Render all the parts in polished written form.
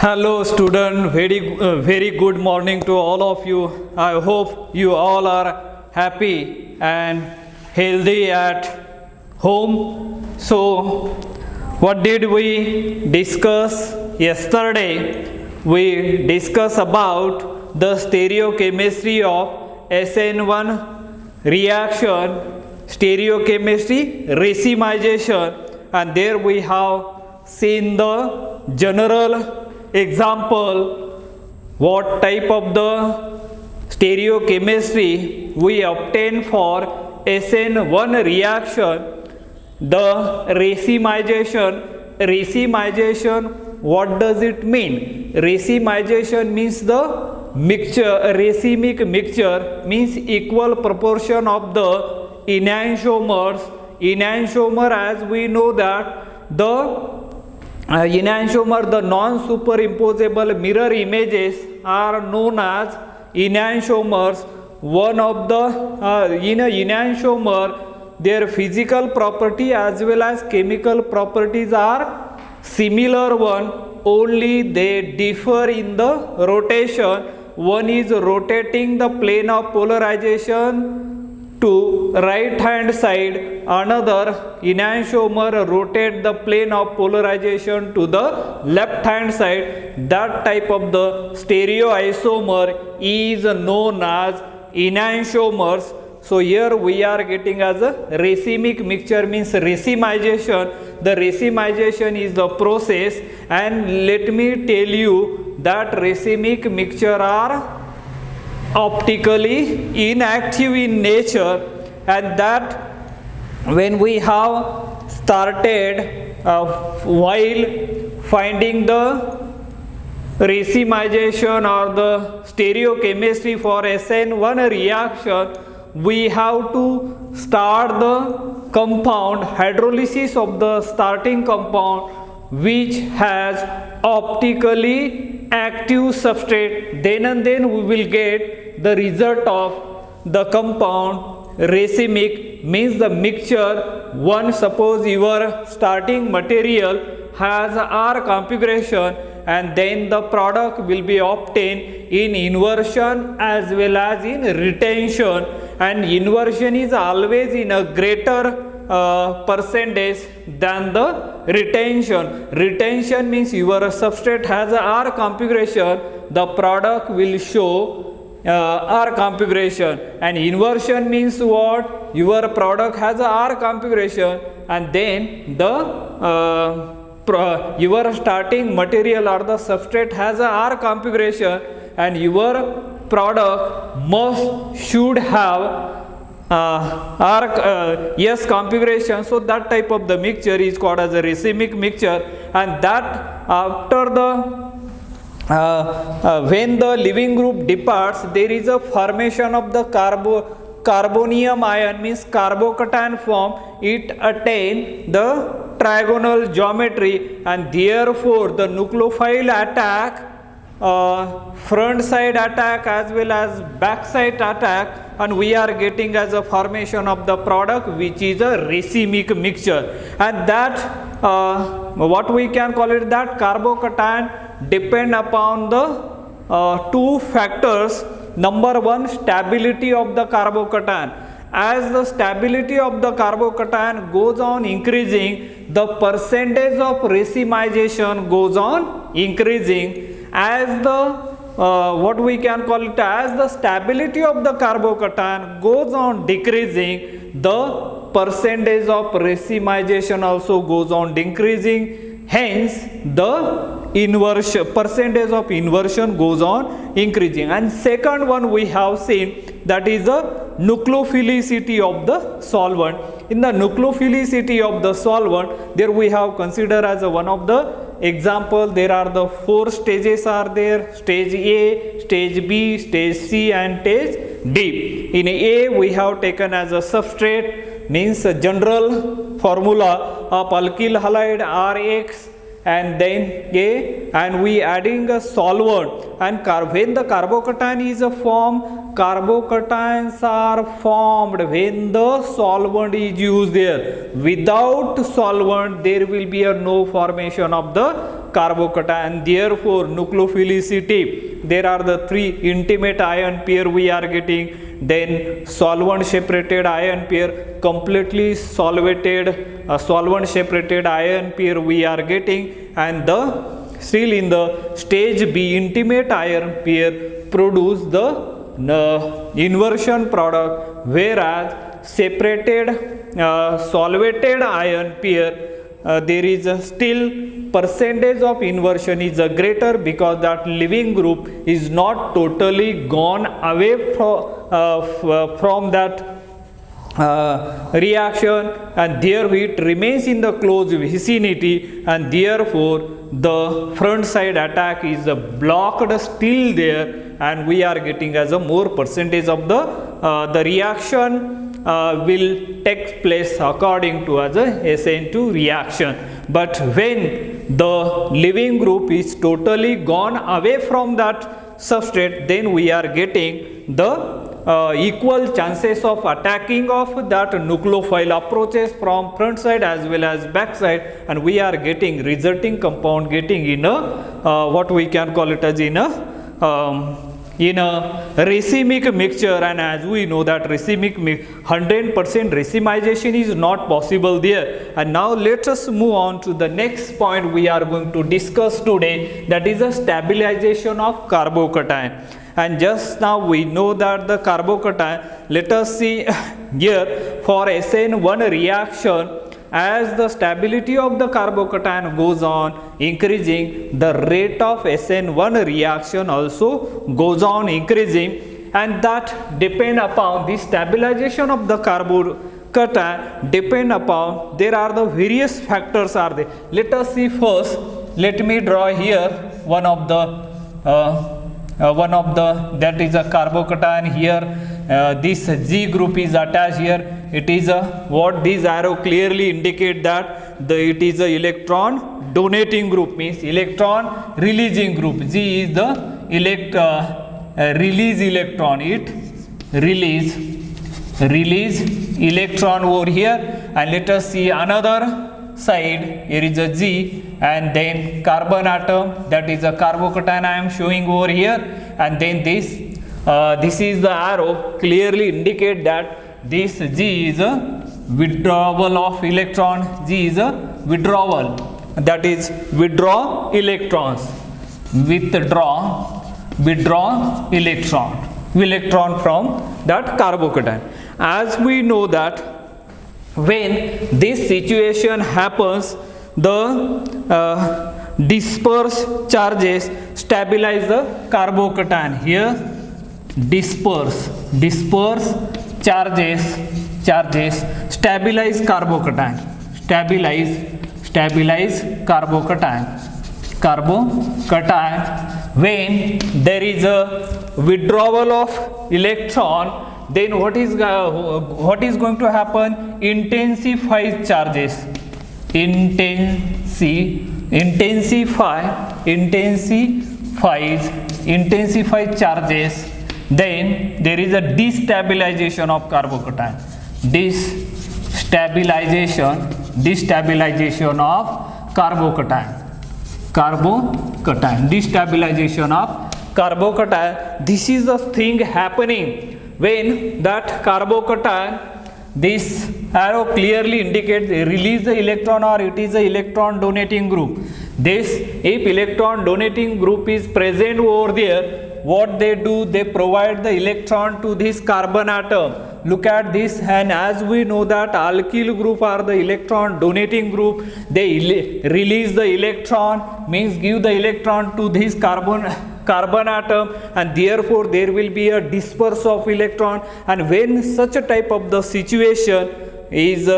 Hello student, very good morning to all of you. I hope you all are happy and healthy at home. So what did we discuss yesterday? We discussed about the stereochemistry of SN1 reaction, stereochemistry, racemization, and there we have seen the general example what type of the stereochemistry we obtain for SN1 reaction. The racemization, what does it mean? Racemization means the mixture, racemic mixture means equal proportion of the enantiomers. Enantiomer, as we know that the enantiomer, the non-superimposable mirror images are known as enantiomers. One of the in a enantiomer, their physical property as well as chemical properties are similar one, only they differ in the rotation. One is rotating the plane of polarization to right hand side, another enantiomer rotate the plane of polarization to the left hand side. That type of the stereoisomer is known as enantiomers. So here we are getting as a racemic mixture means racemization. The racemization is the process, and let me tell you that racemic mixture are optically inactive in nature, and that when we have started while finding the racemization or the stereochemistry for SN1 reaction, we have to start the compound, hydrolysis of the starting compound which has optically active substrate. Then and then we will get the result of the compound racemic, means the mixture. One, suppose your starting material has R configuration, and then the product will be obtained in inversion as well as in retention, and inversion is always in a greater percentage than the retention. Retention means your substrate has a R configuration, the product will show R configuration, and inversion means what? Your product has a R configuration, and then the your starting material or the substrate has a R configuration, and your product should have S configuration. So that type of the mixture is called as a racemic mixture, and that after the when the living group departs, there is a formation of the carbonium ion, means carbocation form. It attain the trigonal geometry, and therefore the nucleophile attack, front side attack as well as back side attack, and we are getting as a formation of the product which is a racemic mixture. And that what we can call it, that carbocation depend upon the two factors. Number one, stability of the carbocation. As the stability of the carbocation goes on increasing, the percentage of racemization goes on increasing. As the what we can call it, as the stability of the carbocation goes on decreasing, the percentage of racemization also goes on decreasing. Hence the inversion, percentage of inversion goes on increasing. And second one we have seen, that is the nucleophilicity of the solvent. In the nucleophilicity of the solvent, there we have considered as one of the example. There are the four stages are there: stage A, stage B, stage C, and stage D. In A we have taken as a substrate, means a general formula of alkyl halide RX, and then A, and we adding a solvent. And when the carbocation is formed, carbocations are formed when the solvent is used there. Without solvent there will be no formation of the carbocation. Therefore, nucleophilicity, there are the three intimate ion pair we are getting. Then solvent separated ion pair, completely solvated solvent separated ion pair we are getting, and the still in the stage B intimate ion pair produce the inversion product, whereas separated solvated ion pair there is a still percentage of inversion is a greater, because that leaving group is not totally gone away from that reaction, and there it remains in the close vicinity, and therefore the front side attack is blocked still there, and we are getting as a more percentage of the reaction will take place according to as a SN2 reaction. But when the leaving group is totally gone away from that substrate, then we are getting the equal chances of attacking of that nucleophile approaches from front side as well as back side, and we are getting resulting compound getting in a what we can call it as in a racemic mixture. And as we know that racemic 100% racemization is not possible there. And now let us move on to the next point we are going to discuss today, that is a stabilization of carbocation. And just now we know that the carbocation, let us see here for SN1 reaction, as the stability of the carbocation goes on increasing, the rate of SN1 reaction also goes on increasing, and that depend upon the stabilization of the carbocation depend upon, there are the various factors are there. Let us see first, let me draw here one of the that is a carbocation here. This G group is attached here. It is a what this arrow clearly indicate that it is a electron donating group, means electron releasing group. G is the release electron, it release electron over here. And let us see another side, here is a G, and then carbon atom, that is a carbocation I am showing over here, and then this is the arrow clearly indicate that this G is a withdrawal of electron, G is a withdrawal, that is withdraw electrons, withdraw electron from that carbocation. As we know that when this situation happens, the dispersed charges stabilize the carbocation. Here disperse charges stabilize carbocation, stabilize carbocation. When there is a withdrawal of electron, then what is going to happen? Intensifies charges, intensifies charges. Then there is a destabilization of carbocation, destabilization of carbocation. This is the thing happening when that carbocation, this arrow clearly indicates release the electron or it is a electron donating group. This, if electron donating group is present over there, what they do, they provide the electron to this carbon atom. Look at this, and as we know that alkyl group are the electron donating group, they release the electron, means give the electron to this carbon atom, and therefore there will be a disperse of electron. And when such a type of the situation is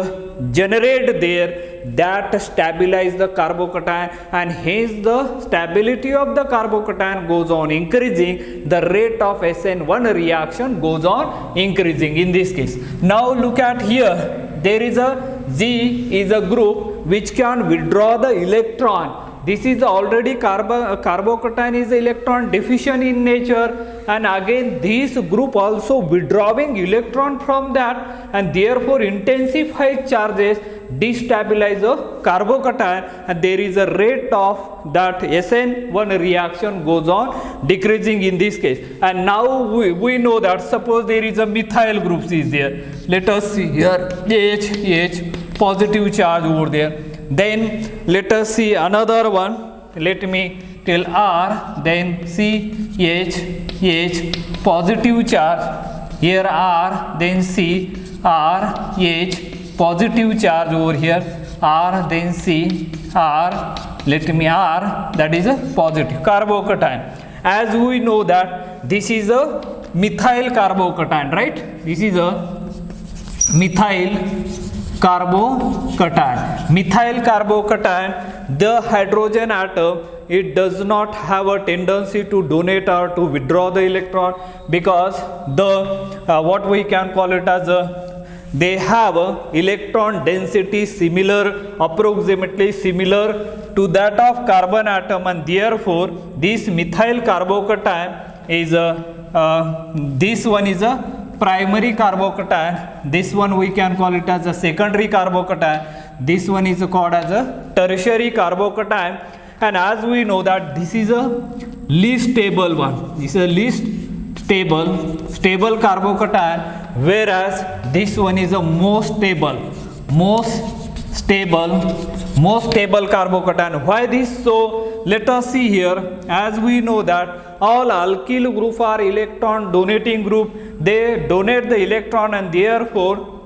generated there, that stabilize the carbocation, and hence the stability of the carbocation goes on increasing, the rate of SN1 reaction goes on increasing in this case. Now look at here, there is a G is a group which can withdraw the electron. This is already carbocation is electron deficient in nature, and again this group also withdrawing electron from that, and therefore intensified charges, destabilize a carbocation, and there is a rate of that SN1 reaction goes on decreasing in this case. And now we know that suppose there is a methyl group is there. Let us see here H positive charge over there. Then let us see another one. Let me tell R, then H positive charge. Here R, then C, R, H, positive charge over here, R, then C, R, let me R, that is a positive carbocation. As we know that this is a methyl carbocation, right? This is a methyl carbocation. Methyl carbocation, the hydrogen atom, it does not have a tendency to donate or to withdraw the electron, because the what we can call it as they have a electron density similar, approximately similar to that of carbon atom, and therefore this methyl carbocation is this one is a primary carbocation, this one we can call it as a secondary carbocation, this one is called as a tertiary carbocation. And as we know that this is a least stable one, this is a least stable carbocation, whereas this one is a most stable carbocation. Why this? So let us see here. As we know that all alkyl group are electron donating group, they donate the electron, and therefore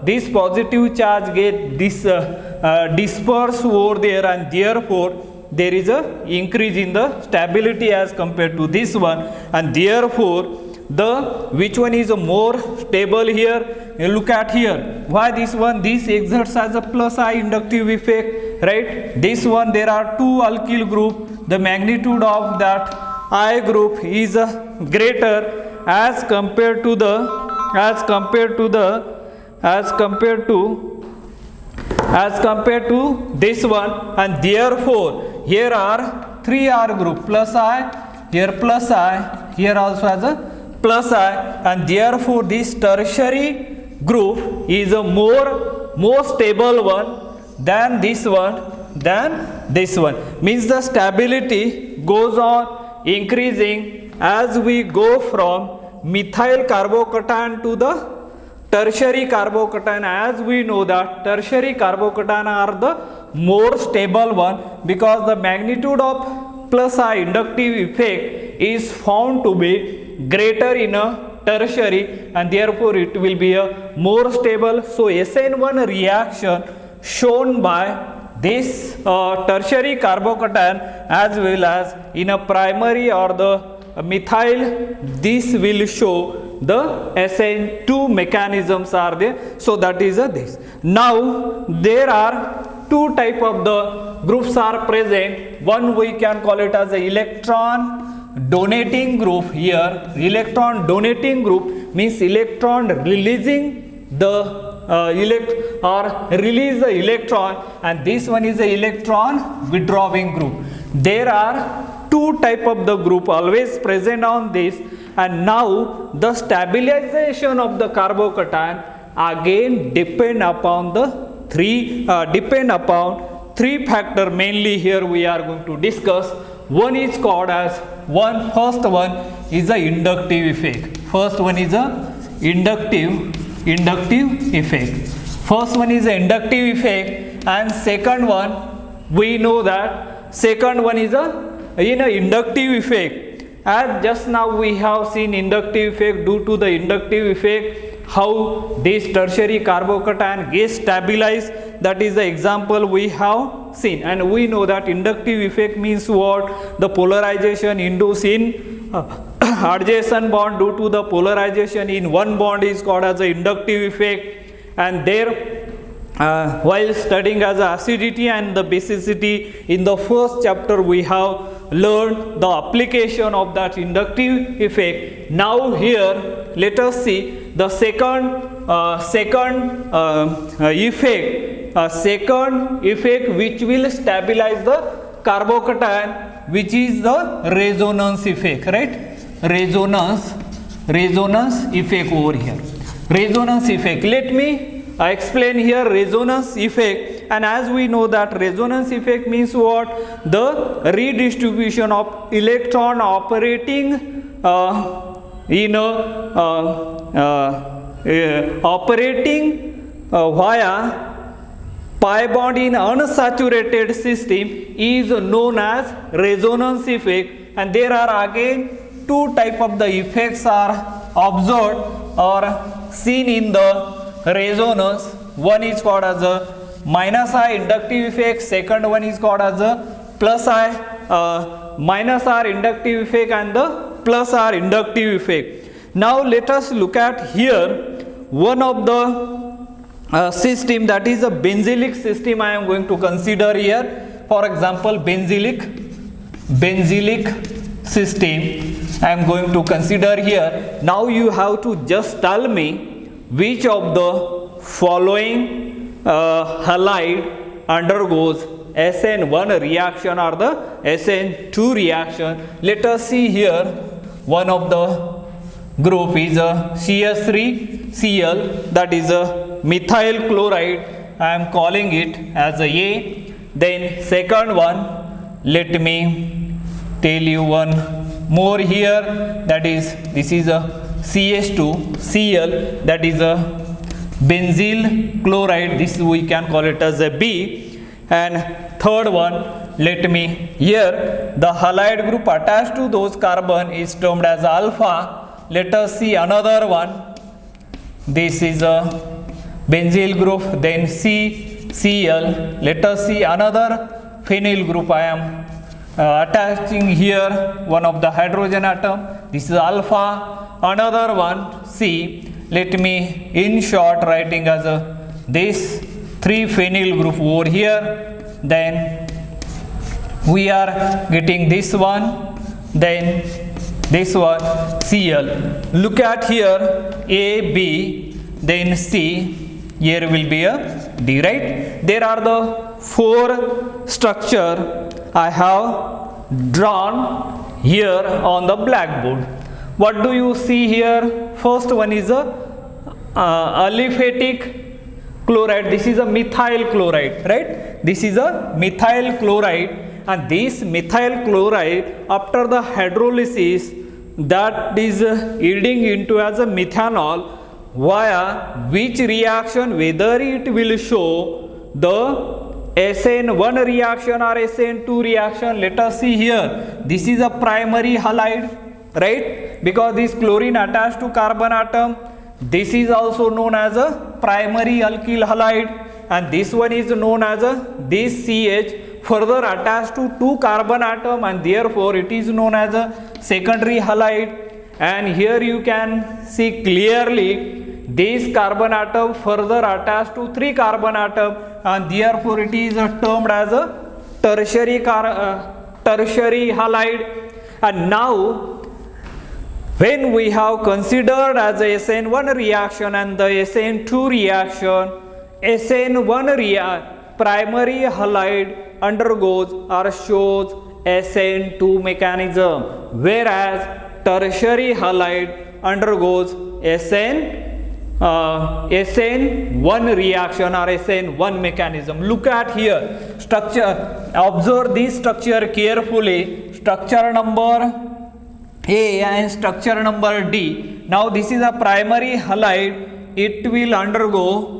this positive charge get dispersed over there, and therefore there is a increase in the stability as compared to this one, and therefore which one is a more stable here? You look at here. Why this one? This exerts as a plus I inductive effect, right? This one, there are two alkyl group, the magnitude of that I group is greater as compared to this one, and therefore here are 3 R group, plus I, here plus I, here also has a plus I, and therefore this tertiary group is a more stable one than this one, means the stability goes on increasing as we go from methyl carbocation to the tertiary carbocation. As we know that tertiary carbocation are the more stable one, because the magnitude of plus I inductive effect is found to be greater in a tertiary, and therefore it will be a more stable. So SN1 reaction shown by this tertiary carbocation as well as in a primary or the methyl, this will show the SN2 mechanisms are there. So that is this. Now there are two type of the groups are present. One we can call it as a electron donating group. Here electron donating group means electron releasing the release the electron, and this one is a electron withdrawing group. There are two type of the group always present on this, and now the stabilization of the carbocation again depend upon three factor. Mainly here we are going to discuss. One is called as first one is the inductive effect. First one is a inductive effect. First one is the inductive effect, and second one we know that second one is in a inductive effect. As just now we have seen inductive effect, due to the inductive effect how this tertiary carbocation gets stabilized, that is the example we have seen. And we know that inductive effect means what? The polarization induced in adjacent bond due to the polarization in one bond is called as the inductive effect. And there while studying as acidity and the basicity in the first chapter we have learned the application of that inductive effect. Now here let us see the second effect which will stabilize the carbocation, which is the resonance effect, right? Resonance effect over here. Resonance effect. Let me explain here resonance effect, and as we know that resonance effect means what? The redistribution of electron operating in a via pi bond in unsaturated system is known as resonance effect. And there are again two type of the effects are observed or seen in the resonance. One is called as a minus I inductive effect, second one is called as a plus I minus R inductive effect and the plus R inductive effect. Now let us look at here one of the system, that is a benzylic system I am going to consider here. For example, benzylic system I am going to consider here. Now you have to just tell me which of the following halide undergoes SN1 reaction or the SN2 reaction. Let us see here one of the group is a CS3Cl, that is a methyl chloride. I am calling it as a. Then second one, let me tell you one more here, that is this is a CS2Cl, that is a benzyl chloride, this we can call it as a B. And third one, let me here the halide group attached to those carbon is termed as alpha. Let us see another one. This is a benzyl group, then CCl. Let us see another phenyl group. I am attaching here one of the hydrogen atom. This is alpha. Another one C. Let me in short writing as a this 3 phenyl group over here. Then we are getting this one. Then this one Cl. Look at here A, B, then C. Here will be a D, right? There are the 4 structure I have drawn here on the blackboard. What do you see here? First one is a aliphatic chloride. This is a methyl chloride, right? This is a methyl chloride, and this methyl chloride after the hydrolysis that is yielding into as a methanol via which reaction, whether it will show the SN1 reaction or SN2 reaction. Let us see here. This is a primary halide, right? Because this chlorine attached to carbon atom. This is also known as a primary alkyl halide, and this one is known as a this CH further attached to 2 carbon atom, and therefore it is known as a secondary halide. And here you can see clearly this carbon atom further attached to 3 carbon atom, and therefore it is termed as a tertiary halide. And now when we have considered as a SN1 reaction and the SN2 reaction, SN1 primary halide undergoes or shows SN2 mechanism, whereas tertiary halide undergoes SN1 reaction or SN1 mechanism. Look at here structure. Observe this structure carefully. Structure number A and structure number D. Now this is a primary halide. It will undergo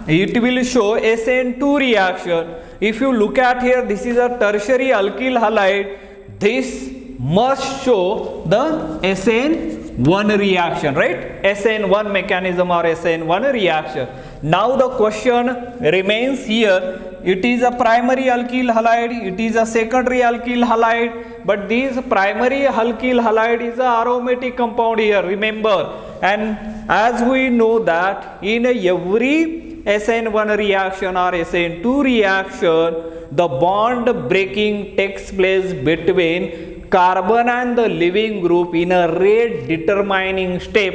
it will show SN2 reaction. If you look at here, this is a tertiary alkyl halide. This must show the SN1 reaction, right? SN1 mechanism or SN1 reaction. Now the question remains here. It is a primary alkyl halide, it is a secondary alkyl halide, but this primary alkyl halide is a aromatic compound here, remember. And as we know that in every SN1 reaction or SN2 reaction, the bond breaking takes place between carbon and the leaving group in a rate determining step.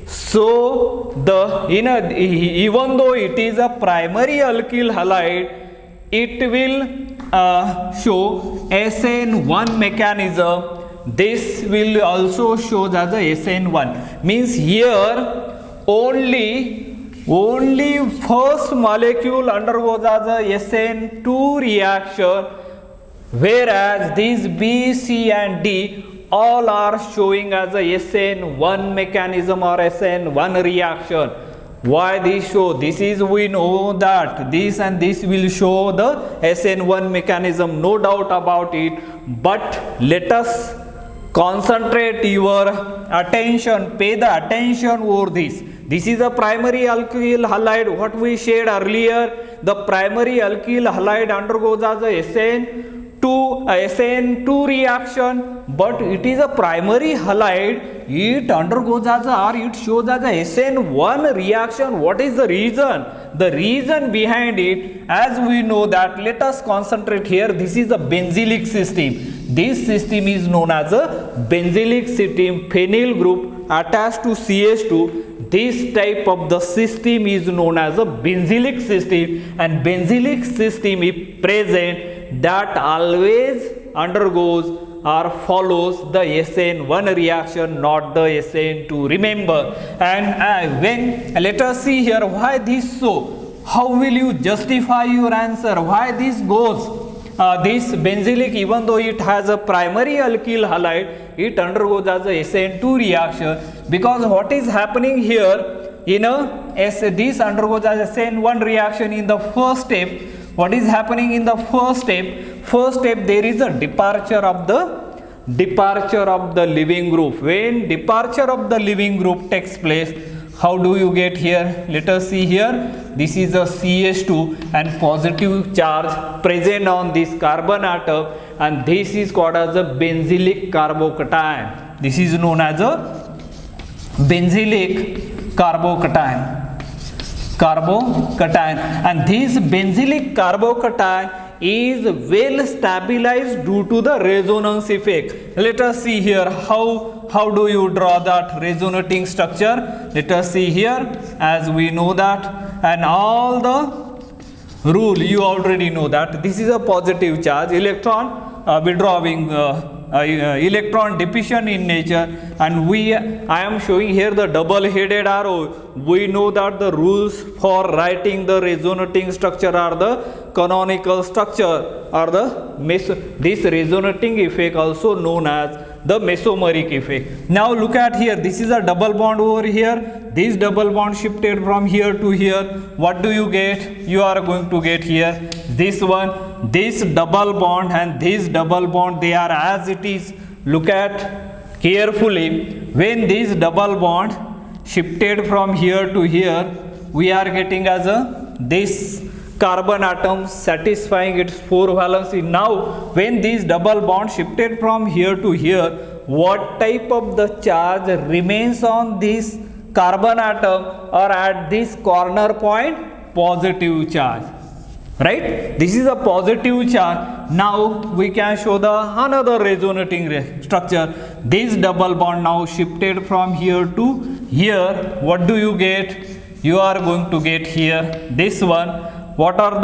So even though it is a primary alkyl halide, it will show SN1 mechanism. This will also show as a SN1. Means here only only first molecule undergoes as a SN2 reaction, whereas these B, C and D all are showing as a SN1 mechanism or SN1 reaction. Why this show? This is, we know that this and this will show the SN1 mechanism, no doubt about it, but let us concentrate your attention, pay the attention over this. This is a primary alkyl halide, what we shared earlier. The primary alkyl halide undergoes as a SN2 reaction, but it is a primary halide. It undergoes as a, or it shows as a SN1 reaction. What is the reason? The reason behind it, as we know that, let us concentrate here. This is a benzylic system. This system is known as a benzylic system, phenyl group attached to CH2. This type of the system is known as a benzylic system, and benzylic system is present that always undergoes or follows the SN1 reaction, not the SN2. Remember, and when, let us see here why this so. How will you justify your answer? Why this goes? This benzylic, even though it has a primary alkyl halide, it undergoes as a SN2 reaction, because what is happening here, this undergoes as SN1 reaction in the first step. What is happening in the first step? First step, there is a departure of the leaving group. When departure of the leaving group takes place, how do you get here? Let us see here. This is a CH2 and positive charge present on this carbon atom, and this is called as a benzylic carbocation. This is known as a benzylic carbocation. And this benzylic carbocation is well stabilized due to the resonance effect. Let us see here how do you draw that resonating structure. Let us see here, as we know that, and all the rule you already know that this is a positive charge, electron withdrawing, electron depletion in nature, and I am showing here the double headed arrow. We know that the rules for writing the resonating structure are the canonical structure, or this resonating effect also known as the mesomeric effect. Now look at here, this is a double bond over here. This double bond shifted from here to here. What do you get? You are going to get here this one, this double bond and this double bond, they are as it is. Look at carefully. When this double bond shifted from here to here, we are getting as this carbon atom satisfying its 4 valency. Now when this double bond shifted from here to here, what type of the charge remains on this carbon atom or at this corner point? Positive charge, right? This is a positive charge. Now we can show the another resonating structure. This double bond now shifted from here to here. What do you get? You are going to get here this one. What are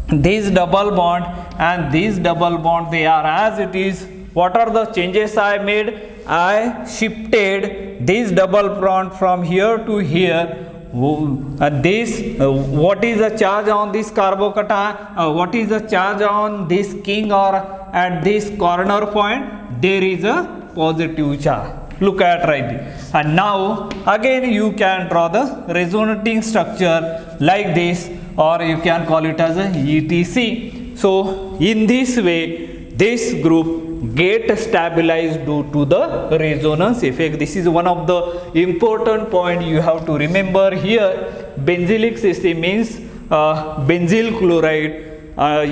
this double bond and this double bond, they are as it is. What are the changes I made? I shifted this double bond from here to here. What is the charge on this carbocation? What is the charge on this king or at this corner point? There is a positive charge. Look at right there. And now again you can draw the resonating structure like this, or you can call it as a ETC. So in this way, this group get stabilized due to the resonance effect. This is one of the important point you have to remember here. Benzylic system means benzyl chloride,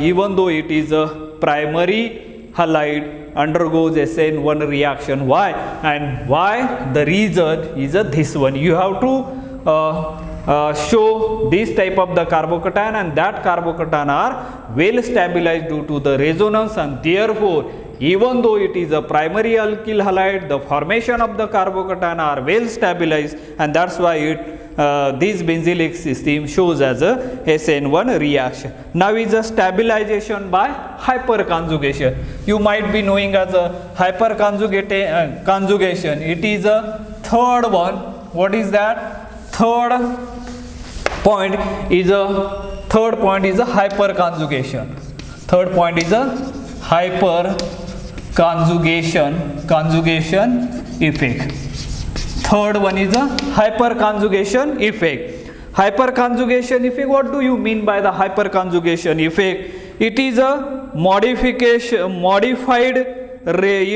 even though it is a primary halide, undergoes SN1 reaction. Why? And why? The reason is this one. You have to show this type of the carbocation, and that carbocation are well stabilized due to the resonance, and therefore even though it is a primary alkyl halide, the formation of the carbocation are well stabilized, and that's why this benzylic system shows as a SN1 reaction. Now is a stabilization by hyperconjugation. You might be knowing as a hyperconjugation. It is a third one. What is that? Third point is a third point is a hyperconjugation. Third point is a hyperconjugation effect. Third one is a hyperconjugation effect. Hyperconjugation effect, what do you mean by the hyperconjugation effect? It is a modified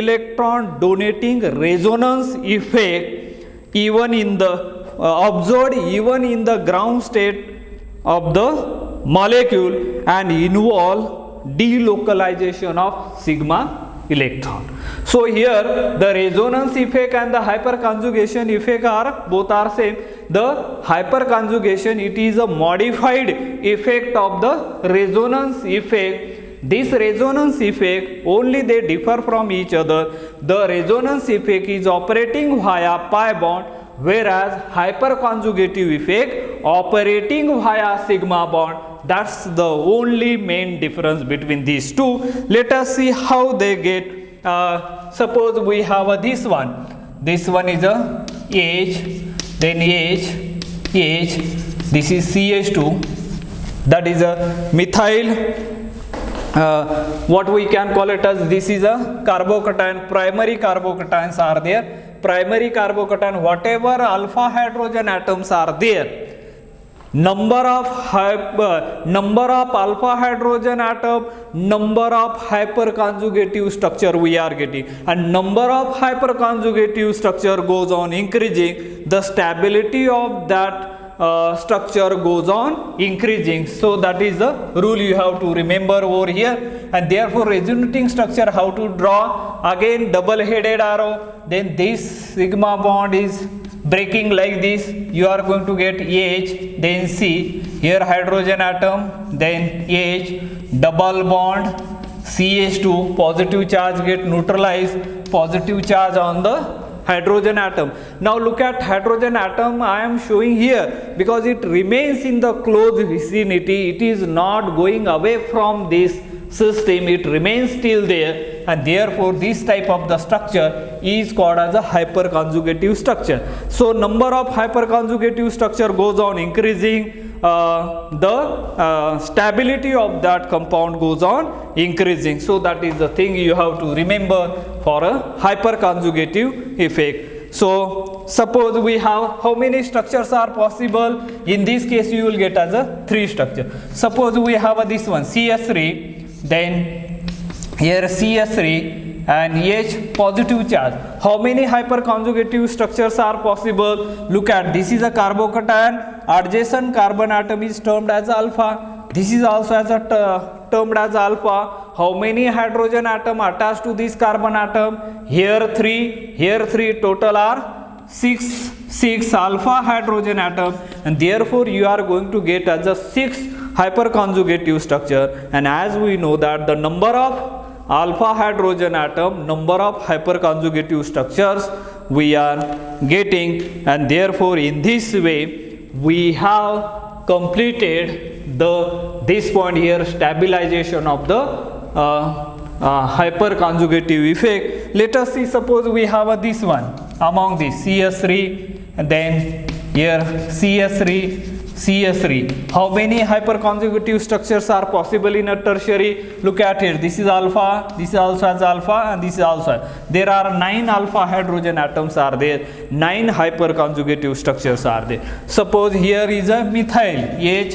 electron donating resonance effect even in the observed even in the ground state of the molecule and involve delocalization of sigma electron. So here the resonance effect and the hyperconjugation effect are both are same. The hyperconjugation, it is a modified effect of the resonance effect. This resonance effect only they differ from each other. The resonance effect is operating via pi bond, whereas hyperconjugative effect operating via sigma bond. That's the only main difference between these two. Let us see how they get. Suppose we have this one. This one is a H, then H. This is CH2. That is a methyl. What we can call it as, this is a carbocation. Primary carbocations are there. Primary carbocation, whatever alpha hydrogen atoms are there, number of alpha hydrogen atom, number of hyperconjugative structure we are getting, and number of hyperconjugative structure goes on increasing, the stability of that structure goes on increasing. So that is the rule you have to remember over here. And therefore resonating structure, how to draw? Again double headed arrow, then this sigma bond is breaking like this, you are going to get H, then C, here hydrogen atom, then H, double bond, CH2, positive charge get neutralized, positive charge on the hydrogen atom. Now look at hydrogen atom I am showing here, because it remains in the closed vicinity, it is not going away from this system, it remains still there, and therefore this type of the structure is called as a hyperconjugative structure. So number of hyperconjugative structure goes on increasing, the stability of that compound goes on increasing. So that is the thing you have to remember for a hyperconjugative effect. So suppose we have, how many structures are possible? In this case you will get as a 3 structure. Suppose we have this one CS3, then here CS3 and H positive charge. How many hyperconjugative structures are possible? Look at, this is a carbocation, adjacent carbon atom is termed as alpha, this is also as a termed as alpha. How many hydrogen atom attached to this carbon atom? Here 3, total are 6 alpha hydrogen atom, and therefore you are going to get as a 6 hyperconjugative structure. And as we know that the number of alpha hydrogen atom, number of hyperconjugative structures we are getting, and therefore in this way we have completed this point here, stabilization of the hyperconjugative effect. Let us see, suppose we have this one among these CS3, and then here CS3. How many hyperconjugative structures are possible in a tertiary? Look at here, this is alpha, this is also as alpha, and this is also. There are 9 alpha hydrogen atoms are there, 9 hyperconjugative structures are there. Suppose here is a methyl, H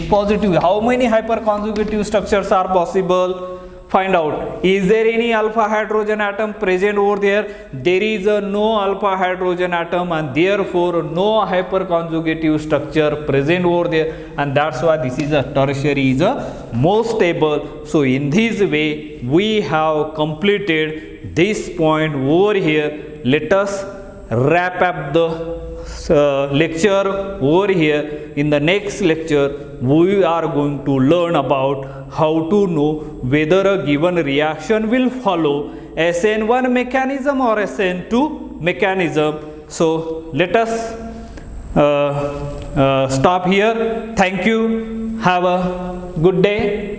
positive. How many hyperconjugative structures are possible? Find out. Is there any alpha hydrogen atom present over there? There is no alpha hydrogen atom, and therefore no hyperconjugative structure present over there, and that's why this is a tertiary is a most stable. So in this way we have completed this point over here. Let us wrap up the lecture over here. In the next lecture we are going to learn about how to know whether a given reaction will follow SN1 mechanism or SN2 mechanism. So let us stop here. Thank you. Have a good day.